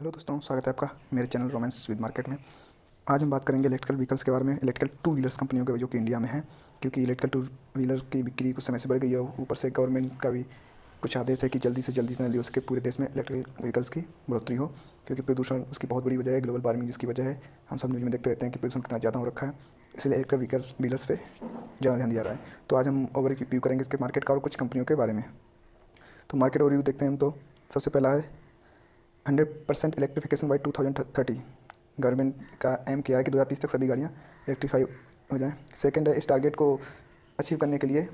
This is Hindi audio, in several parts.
हेलो दोस्तों, स्वागत है आपका मेरे चैनल रोमांस विद मार्केट में। आज हम बात करेंगे इलेक्ट्रिकल व्हीकल्स के बारे में, इलेक्ट्रिकल टू व्हीलर्स कंपनियों के जो कि इंडिया में हैं, क्योंकि इलेक्ट्रिकल टू व्हीलर की बिक्री कुछ समय से बढ़ गई है। ऊपर से गवर्नमेंट का भी कुछ आदेश है कि जल्दी से जल्दी जितना जल्दी उसके पूरे देश में इलेक्ट्रिकल व्हीकल्स की बढ़ोतरी हो, क्योंकि प्रदूषण उसकी बहुत बड़ी वजह है, ग्लोबल वार्मिंग जिसकी वजह है। हम सब न्यूज़ में देखते रहते हैं कि प्रदूषण कितना ज़्यादा हो रखा है, इसलिए इलेक्ट्रिकल व्हीकल्स पे ज़्यादा ध्यान दिया रहा है। तो आज हम ओवरव्यू करेंगे इसके मार्केट का और कुछ कंपनियों के बारे में। तो मार्केट ओवरव्यू देखते हैं हम। तो सबसे पहला है 100% इलेक्ट्रिफिकेशन बाई 2030। गवर्नमेंट का एम किया है कि 2030 तक सभी गाड़ियाँ इलेक्ट्रीफाई हो जाएं। सेकंड है, इस टारगेट को अचीव करने के लिए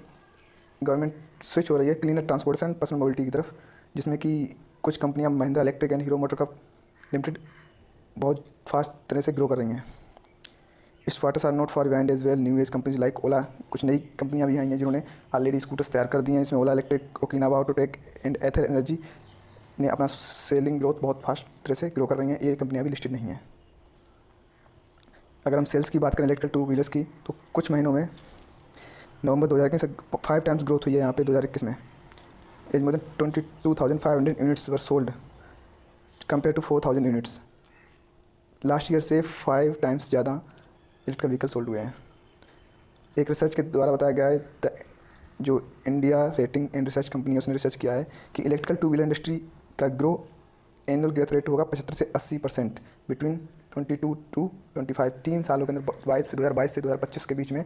गवर्नमेंट स्विच हो रही है क्लीनर ट्रांसपोर्टेशन पर्सनल मोबिलिटी की तरफ, जिसमें कि कुछ कंपनियां Mahindra electric and Hero motor corp limited बहुत फास्ट तरह से ग्रो कर रही हैं। Starters are not far behind as well new age companies like Ola. कुछ नई कंपनियां भी आई हैं जिन्होंने ऑलरेडी स्कूटर्स तैयार कर दिए हैं। इसमें Ola electric, Okinawa autotech and Ather energy ने अपना सेलिंग ग्रोथ बहुत फास्ट तरह से ग्रो कर रही हैं। ये कंपनियां भी लिस्टेड नहीं हैं। अगर हम सेल्स की बात करें इलेक्ट्रिकल टू व्हीलर्स की, तो कुछ महीनों में नवंबर 2021 से 5 टाइम्स ग्रोथ हुई है यहाँ पे 2021 में। As more than 22,500 units were sold compared to 4,000 units. Last year से 5 टाइम्स ज़्यादा इलेक्ट्रिकल व्हीकल सोल्ड हुए हैं। एक रिसर्च के द्वारा बताया गया है, जो India rating and research company है उसने रिसर्च किया है कि इलेक्ट्रिकल टू व्हीलर इंडस्ट्री का एनुअल ग्रोथ रेट होगा 75 से 80% बिटवीन 22 टू 25। 3 सालों के अंदर 2022 से 2025 के बीच में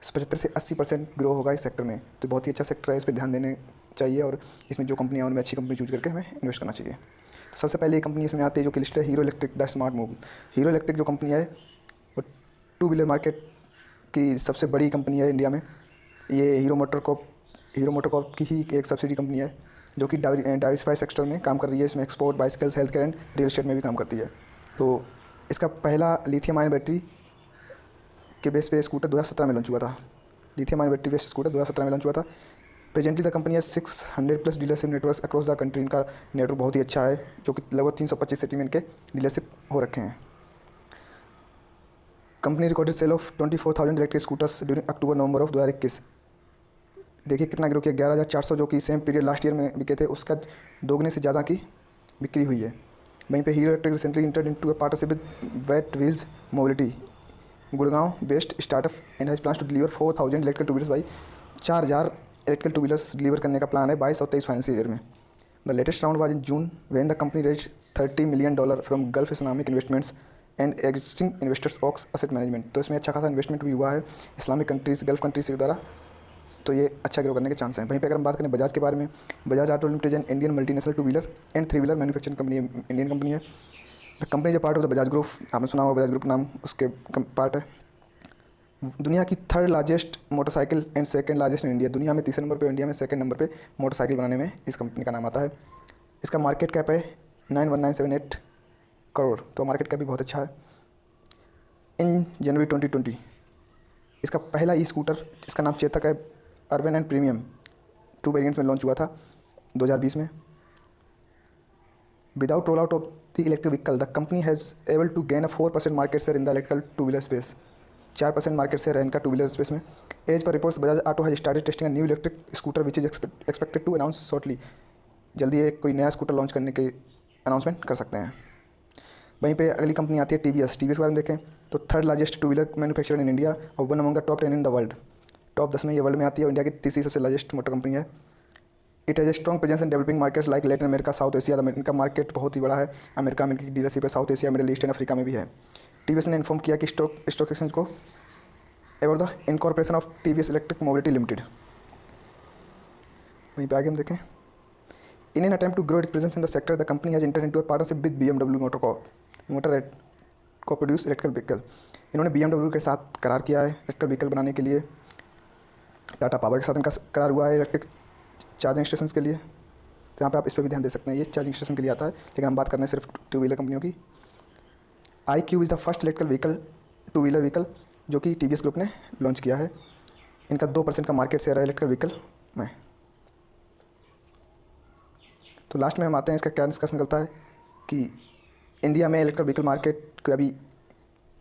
75 से 80% ग्रो होगा इस सेक्टर में। तो बहुत ही अच्छा सेक्टर है, इस पर ध्यान देने चाहिए और इसमें जो कंपनियाँ उनमें अच्छी कंपनी चूज करके हमें इन्वेस्ट करना चाहिए। तो सबसे पहले एक कंपनी इसमें आती है जो कि लिस्ट है hero electric the smart move. Hero electric जो कंपनी है वो टू व्हीलर मार्केट की सबसे बड़ी कंपनी है इंडिया में। ये हीरो मोटरकॉर्प की ही एक सब्सिडी कंपनी है जो कि डाइवर्सिफाई सेक्टर में काम कर रही है। इसमें export, bicycles, health care and real estate में भी काम करती है। तो इसका पहला लिथियम आयन बैटरी के बेस पे स्कूटर 2017 में लॉन्च हुआ था। Lithium ion battery based scooter 2017 में लॉन्च हुआ था। प्रेजेंटली द कंपनी है 600+ dealership network across the country. इनका नेटवर्क बहुत ही अच्छा है, जो कि लगभग 325 सिटी में इनके डीलरशिप हो रखे हैं। Company recorded sale of 24,000 electric scooters during October November of 2021। देखिए कितना ग्रो किया, 11,400 जो कि सेम पीरियड लास्ट ईयर में बिके थे, उसका दोगुने से ज़्यादा की बिक्री हुई है। वहीं पे Hero electric recently entered into a partnership with wet wheels mobility, Gurgaon based startup and has plans to deliver 4,000 electric two wheelers by 4,000 electrical two wheelers deliver करने का प्लान है 22 और 23 फाइनेंशियल ईयर में। The latest round was in June when the company raised $30 million from Gulf Islamic investments and existing investors Ox asset management. तो इसमें अच्छा खासा इन्वेस्टमेंट भी हुआ है इस्लामिक कंट्रीज, गल्फ कंट्रीज के द्वारा। तो ये अच्छा ग्रो करने के चांस हैं। वहीं पे अगर हम बात करें बजाज के बारे में, Bajaj auto limited an Indian multinational two wheeler and three wheeler manufacturing company, Indian company है। The company is a part of the Bajaj group. आपने सुना होगा बजाज ग्रुप नाम उसके पार्ट है। दुनिया की 3rd largest motorcycle and 2nd largest in India. दुनिया में 3रे नंबर पे, इंडिया में 2nd नंबर पे मोटरसाइकिल बनाने में इस कंपनी का नाम आता है। इसका मार्केट कैप है 91978 करोड़। तो मार्केट कैप भी बहुत अच्छा है। इन जनवरी 2020 इसका पहला ई स्कूटर, इसका नाम चेतक है, अर्बन एंड प्रीमियम 2 वेरिएंट्स में लॉन्च हुआ था 2020 में। Without roll out of the electric vehicle the company has able to gain a 4% market share in the electrical two wheeler space. 4% market share है इनका टू व्हीलर स्पेस में। As per reports Bajaj auto has started testing a new electric scooter which is expected to announce shortly. जल्दी एक कोई नया स्कूटर लॉन्च करने के अनाउंसमेंट कर सकते हैं। वहीं पे अगली कंपनी आती है टीवीएस। टीवीएस के बारे में देखें तो 3rd largest two wheeler manufacturer in India और one among the top 10 in the world. Top 10 में ये वर्ल्ड में आती है और इंडिया की तीसरी सबसे लार्जेस्ट मोटर कंपनी है। It has a strong presence in developing markets like Latin America, South Asia. इनका मार्केट बहुत ही बड़ा है। अमेरिका में इनकी डीलरशिप है, South Asia, Middle East and Africa में भी है। टीवीएस ने इन्फॉर्म किया कि स्टॉक एक्सचेंज को about the incorporation of TVS electric mobility limited. वहीं पे आगे हम देखें, in an attempt to grow its presence in the sector the company has entered into a partnership with BMW motor को प्रोड्यूस इलेक्ट्रिकल व्हीकल। इन्होंने BMW के साथ करार किया है इलेक्ट्रिकल व्हीकल बनाने के लिए। टाटा पावर के साथ इनका करार हुआ है इलेक्ट्रिक चार्जिंग स्टेशन के लिए। तो यहाँ पे आप इस पर भी ध्यान दे सकते हैं, ये चार्जिंग स्टेशन के लिए आता है, लेकिन हम बात कर रहे हैं सिर्फ टू व्हीलर कंपनियों की। iQube is the first electrical vehicle two wheeler vehicle जो कि TVS ग्रुप ने लॉन्च किया है। इनका 2% का मार्केट शेयर है इलेक्ट्रिकल व्हीकल में। तो लास्ट में हम आते हैं, इसका क्या डिस्कशन निकलता है कि इंडिया में इलेक्ट्रिकल व्हीकल मार्केट को अभी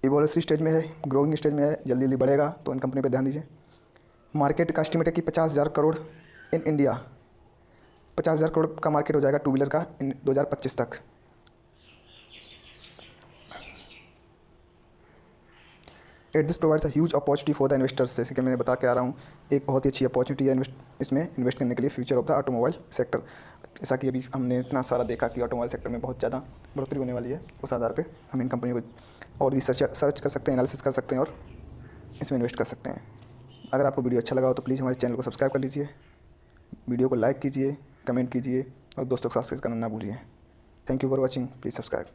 इवोल्यूशनरी स्टेज में है, ग्रोइंग स्टेज में है, जल्दी जल्दी बढ़ेगा, तो इन कंपनी पे ध्यान दीजिए। मार्केट का एस्टिमेट है कि 50,000 करोड़ इन इंडिया, 50,000 करोड़ का मार्केट हो जाएगा टू व्हीलर का इन 2025 तक। At this provides a huge opportunity for the investors. जैसे कि मैंने बता के आ रहा हूँ, एक बहुत ही अच्छी अपॉर्चुनिटी है इसमें इन्वेस्ट करने के लिए, future of the automobile sector. जैसा कि अभी हमने इतना सारा देखा कि ऑटोमोबाइल सेक्टर में बहुत ज़्यादा बढ़ोतरी होने वाली है, उस आधार पे हम इन कंपनियों को और भी सर्च कर सकते हैं, एनालिसिस कर सकते हैं और इसमें इन्वेस्ट कर सकते हैं। अगर आपको वीडियो अच्छा लगा हो तो प्लीज़ हमारे चैनल को सब्सक्राइब कर लीजिए, वीडियो को लाइक कीजिए, कमेंट कीजिए और दोस्तों के साथ शेयर करना ना भूलिए। Thank you for watching, please subscribe.